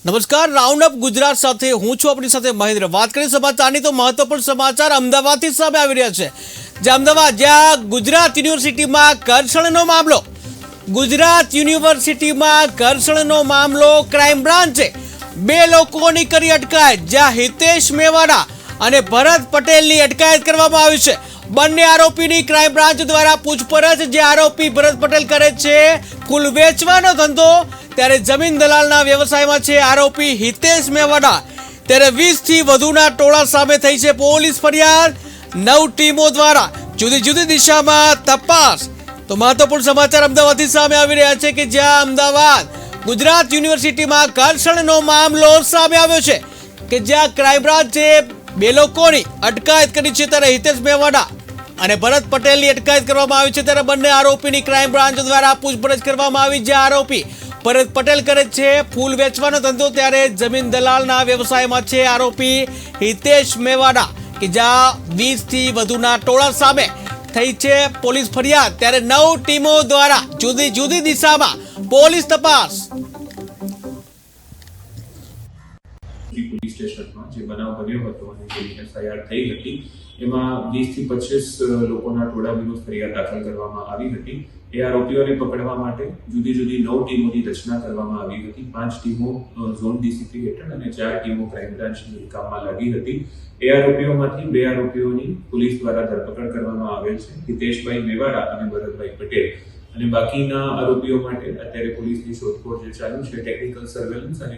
નમસ્કાર, round up Gujarat સાથે હું છું આપણી સાથે મહેન્દ્ર। વાત કરીએ સમાચારની તો મહત્વપૂર્ણ સમાચાર અમદાવાદથી સામે આવી રહ્યા છે। જ્યાં ગુજરાત યુનિવર્સિટીમાં ઘર્ષણનો મામલો ક્રાઇમ બ્રાન્ચે બે લોકોની કરી અટકાયત। જ્યાં હિતેશ મેવાડા અને ભરત પટેલની અટકાયત કરવામાં આવી છે। બંને આરોપીની ક્રાઇમ બ્રાન્ચ દ્વારા પૂછપરછ। જે આરોપી ભરત પટેલ કરે છે ફૂલ વેચવાનો ધંધો, ત્યારે જમીન દલાલના વ્યવસાયમાં છે આરોપી હિતેશ મેવાડા। ત્યારે 20 થી વધુના ટોળા સામે થઈ છે પોલીસ ફરિયાદ। 9 ટીમો દ્વારા જુદી જુદી દિશામાં તપાસ। તો મહત્વપૂર્ણ સમાચાર અમદાવાદથી સામે આવી રહ્યા છે કે જ્યાં અમદાવાદ ગુજરાત યુનિવર્સિટીમાં ઘર્ષણનો મામલો સામે આવ્યો છે કે જ્યાં ક્રાઇમ બ્રાન્ચે બે લોકોની અટકાયત કરી છે। ત્યારે હિતેશ મેવાડા અને ભરત પટેલની અટકાયત કરવામાં આવી છે। ત્યારે બંને આરોપીની ક્રાઇમ બ્રાન્ચ દ્વારા પૂછપરછ કરવામાં આવી। જે આરોપી ભરત પટેલ કરે છે ફૂલ વેચવાનો ધંધો, ત્યારે જમીન દલાલના વ્યવસાયમાં છે આરોપી હિતેશ મેવાડા કે જ્યાં 20 થી વધુના ટોળા સામે થઈ છે પોલીસ ફરિયાદ। ત્યારે 9 ટીમો દ્વારા જુદી જુદી દિશામાં પોલીસ તપાસ। પોલીસ સ્ટેશનમાં જે બનાવ બન્યો હતો અને જે એફઆઈઆર થઈ હતી એમાં 20 થી 25 લોકોના ટોળા વિરુદ્ધ ફરિયાદ દાખલ કરવામાં આવી હતી। એ આરોપીઓને પકડવા માટે જુદી જુદી 9 ટીમોની રચના કરવામાં આવી હતી। 5 ટીમો ઝોન ડીસીપી હેઠળ અને 4 ટીમો ક્રાઇમ બ્રાન્ચની કામમાં લાગી હતી। એ આરોપીઓમાંથી 2 આરોપીઓની પોલીસ દ્વારા ધરપકડ કરવામાં આવેલ છે, હિતેશભાઈ મેવાડા અને ભરતભાઈ પટેલ। અને બાકીના આરોપીઓ માટે અત્યારે પોલીસની શોધખોળ જે ચાલુ છે, ટેકનિકલ સર્વેલન્સ અને